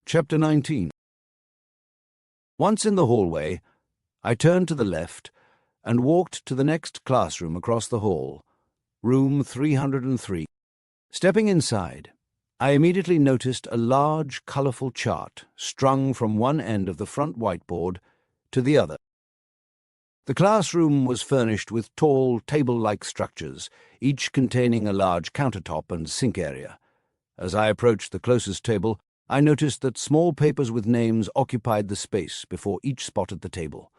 Chapter 19. Once in the hallway, I turned to the left and walked to the next classroom across the hall, room 303. Stepping inside, I immediately noticed a large, colourful chart strung from one end of the front whiteboard to the other. The classroom was furnished with tall, table-like structures, each containing a large countertop and sink area. As I approached the closest table, I noticed that small papers with names occupied the space before each spot at the table.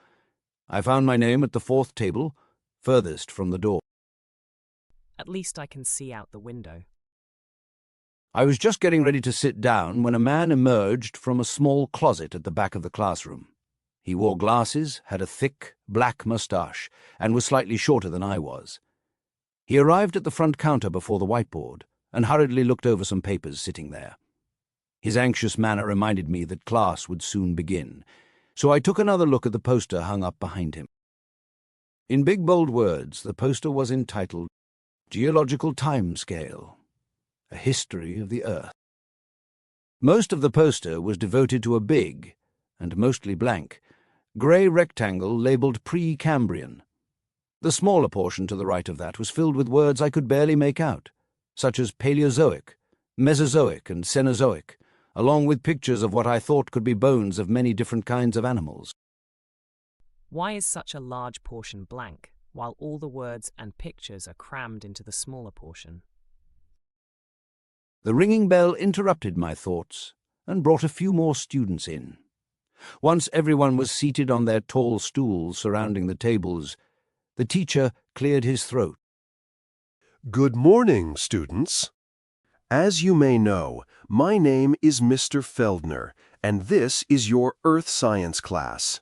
I found my name at the fourth table, furthest from the door. At least I can see out the window. I was just getting ready to sit down when a man emerged from a small closet at the back of the classroom. He wore glasses, had a thick, black moustache, and was slightly shorter than I was. He arrived at the front counter before the whiteboard and hurriedly looked over some papers sitting there. His anxious manner reminded me that class would soon begin, so I took another look at the poster hung up behind him. In big, bold words, the poster was entitled, "Geological Timescale, a History of the Earth." Most of the poster was devoted to a big, and mostly blank, grey rectangle labelled Precambrian. The smaller portion to the right of that was filled with words I could barely make out, such as Paleozoic, Mesozoic, and Cenozoic, along with pictures of what I thought could be bones of many different kinds of animals. Why is such a large portion blank, while all the words and pictures are crammed into the smaller portion? The ringing bell interrupted my thoughts and brought a few more students in. Once everyone was seated on their tall stools surrounding the tables, the teacher cleared his throat. Good morning, students. As you may know, my name is Mr. Feldner, and this is your Earth Science class.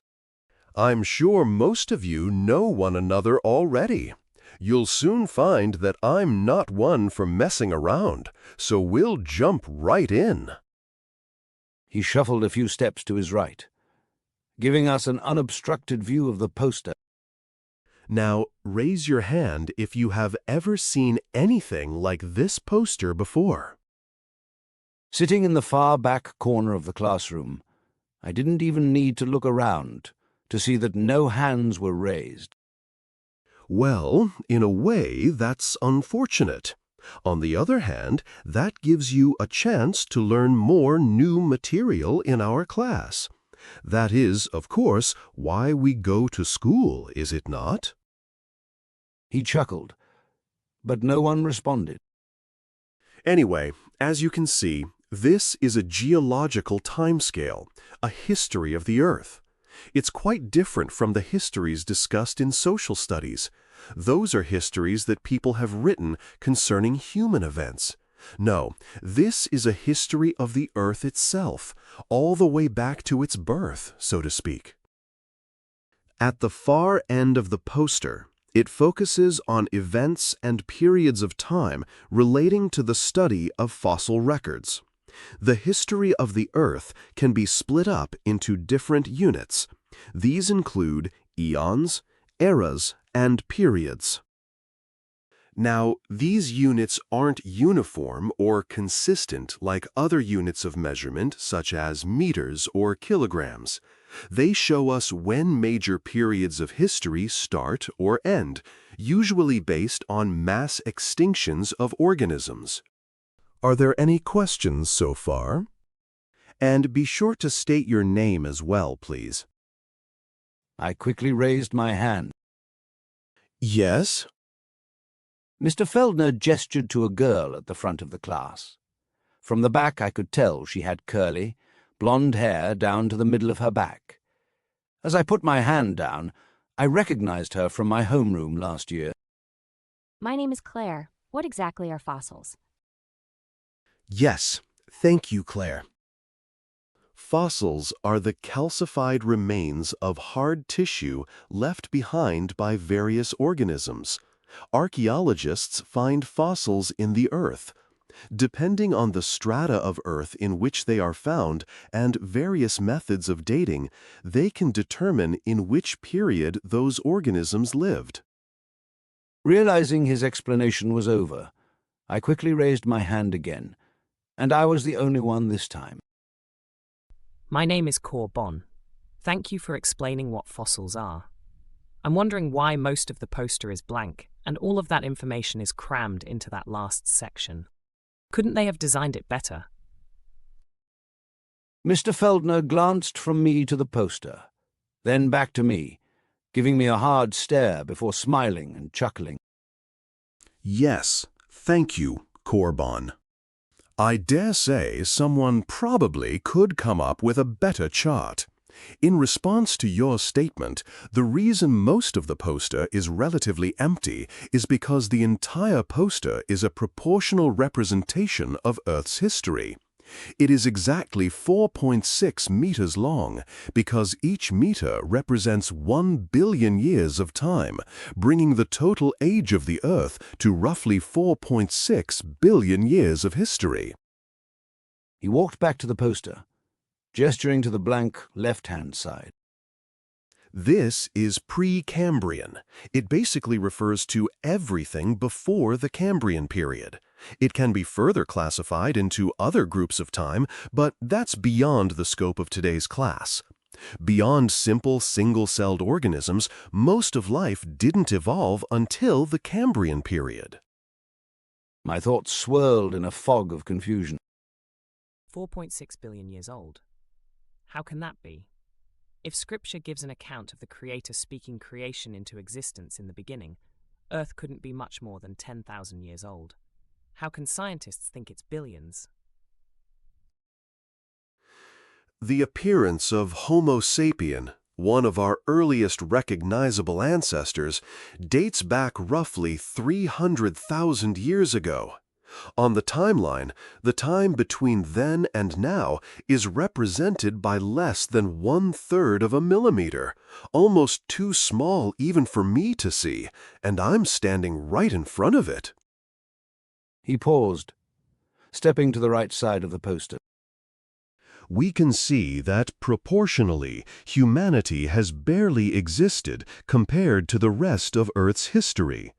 I'm sure most of you know one another already. You'll soon find that I'm not one for messing around, so we'll jump right in. He shuffled a few steps to his right, giving us an unobstructed view of the poster. Now, raise your hand if you have ever seen anything like this poster before. Sitting in the far back corner of the classroom, I didn't even need to look around to see that no hands were raised. Well, in a way, that's unfortunate. On the other hand, that gives you a chance to learn more new material in our class. That is, of course, why we go to school, is it not? He chuckled, but no one responded. Anyway, as you can see, this is a geological timescale, a history of the Earth. It's quite different from the histories discussed in social studies. Those are histories that people have written concerning human events. No, this is a history of the Earth itself, all the way back to its birth, so to speak. At the far end of the poster, it focuses on events and periods of time relating to the study of fossil records. The history of the Earth can be split up into different units. These include eons, eras, and periods. Now, these units aren't uniform or consistent like other units of measurement such as meters or kilograms. They show us when major periods of history start or end, usually based on mass extinctions of organisms. Are there any questions so far? And be sure to state your name as well, please. I quickly raised my hand. Yes? Mr. Feldner gestured to a girl at the front of the class. From the back I could tell she had curly, blonde hair down to the middle of her back. As I put my hand down, I recognized her from my homeroom last year. My name is Claire. What exactly are fossils? Yes, thank you, Claire. Fossils are the calcified remains of hard tissue left behind by various organisms. Archaeologists find fossils in the earth. Depending on the strata of Earth in which they are found and various methods of dating, they can determine in which period those organisms lived. Realizing his explanation was over, I quickly raised my hand again, and I was the only one this time. My name is Corban. Thank you for explaining what fossils are. I'm wondering why most of the poster is blank and all of that information is crammed into that last section. Couldn't they have designed it better? Mr. Feldner glanced from me to the poster, then back to me, giving me a hard stare before smiling and chuckling. Yes, thank you, Corban. I dare say someone probably could come up with a better chart. In response to your statement, the reason most of the poster is relatively empty is because the entire poster is a proportional representation of Earth's history. It is exactly 4.6 meters long because each meter represents 1 billion years of time, bringing the total age of the Earth to roughly 4.6 billion years of history. He walked back to the poster, gesturing to the blank left-hand side. This is pre-Cambrian. It basically refers to everything before the Cambrian period. It can be further classified into other groups of time, but that's beyond the scope of today's class. Beyond simple single-celled organisms, most of life didn't evolve until the Cambrian period. My thoughts swirled in a fog of confusion. 4.6 billion years old. How can that be? If Scripture gives an account of the Creator speaking creation into existence in the beginning, Earth couldn't be much more than 10,000 years old. How can scientists think it's billions? The appearance of Homo sapien, one of our earliest recognizable ancestors, dates back roughly 300,000 years ago. On the timeline, the time between then and now is represented by less than 1/3 of a millimeter, almost too small even for me to see, and I'm standing right in front of it. He paused, stepping to the right side of the poster. We can see that, proportionally, humanity has barely existed compared to the rest of Earth's history.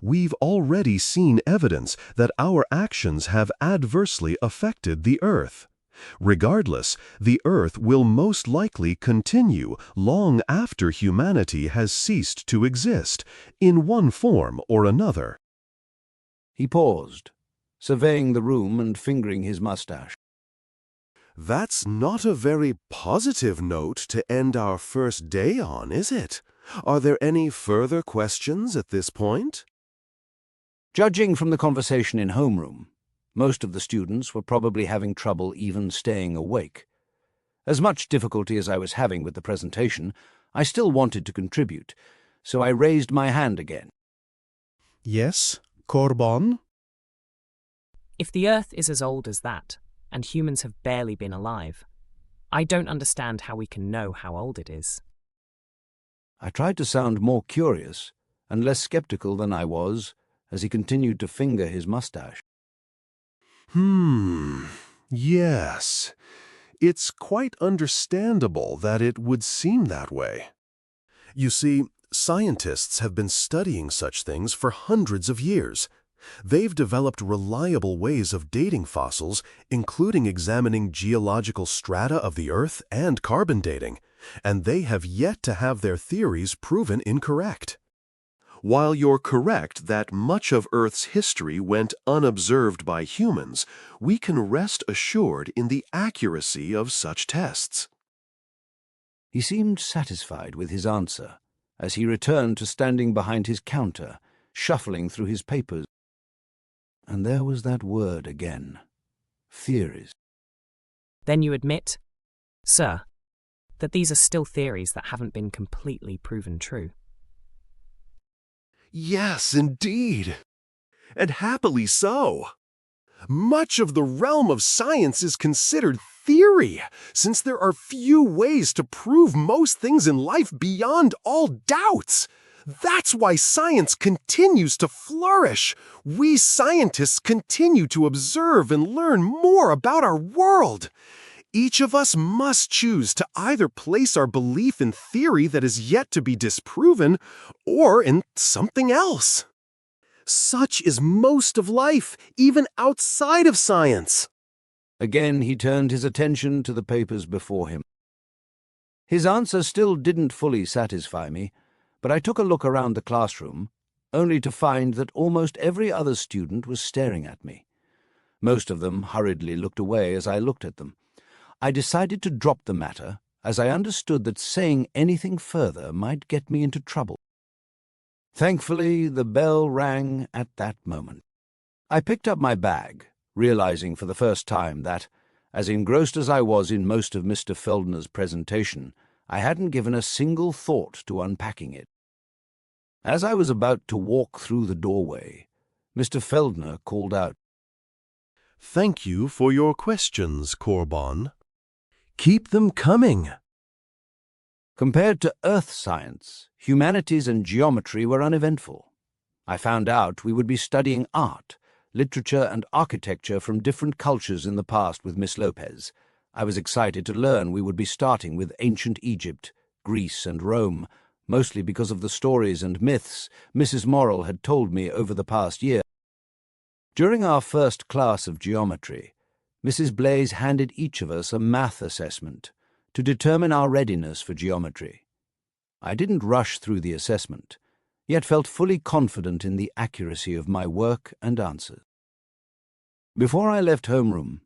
We've already seen evidence that our actions have adversely affected the Earth. Regardless, the Earth will most likely continue long after humanity has ceased to exist, in one form or another. He paused, surveying the room and fingering his mustache. That's not a very positive note to end our first day on, is it? Are there any further questions at this point? Judging from the conversation in homeroom, most of the students were probably having trouble even staying awake. As much difficulty as I was having with the presentation, I still wanted to contribute, so I raised my hand again. Yes, Corban? If the Earth is as old as that, and humans have barely been alive, I don't understand how we can know how old it is. I tried to sound more curious and less skeptical than I was as he continued to finger his mustache. Yes. It's quite understandable that it would seem that way. You see, scientists have been studying such things for hundreds of years. They've developed reliable ways of dating fossils, including examining geological strata of the Earth and carbon dating, and they have yet to have their theories proven incorrect. While you're correct that much of Earth's history went unobserved by humans, we can rest assured in the accuracy of such tests. He seemed satisfied with his answer as he returned to standing behind his counter, shuffling through his papers. And there was that word again. Theories. Then you admit, sir, that these are still theories that haven't been completely proven true. Yes, indeed. And happily so. Much of the realm of science is considered theory, since there are few ways to prove most things in life beyond all doubts. That's why science continues to flourish. We scientists continue to observe and learn more about our world. Each of us must choose to either place our belief in theory that is yet to be disproven or in something else. Such is most of life, even outside of science. Again he turned his attention to the papers before him. His answer still didn't fully satisfy me, but I took a look around the classroom, only to find that almost every other student was staring at me. Most of them hurriedly looked away as I looked at them. I decided to drop the matter, as I understood that saying anything further might get me into trouble. Thankfully, the bell rang at that moment. I picked up my bag, realizing for the first time that, as engrossed as I was in most of Mr. Feldner's presentation, I hadn't given a single thought to unpacking it. As I was about to walk through the doorway, Mr. Feldner called out, Thank you for your questions, Corban. Keep them coming. Compared to earth science, humanities and geometry were uneventful. I found out we would be studying art, literature and architecture from different cultures in the past with Miss Lopez. I was excited to learn we would be starting with ancient Egypt, Greece and Rome, mostly because of the stories and myths Mrs. Morrill had told me over the past year. During our first class of geometry, Mrs. Blaze handed each of us a math assessment to determine our readiness for geometry. I didn't rush through the assessment, yet felt fully confident in the accuracy of my work and answers. Before I left homeroom,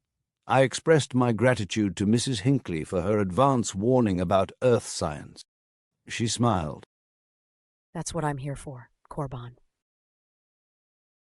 I expressed my gratitude to Mrs. Hinckley for her advance warning about earth science. She smiled. That's what I'm here for, Corban.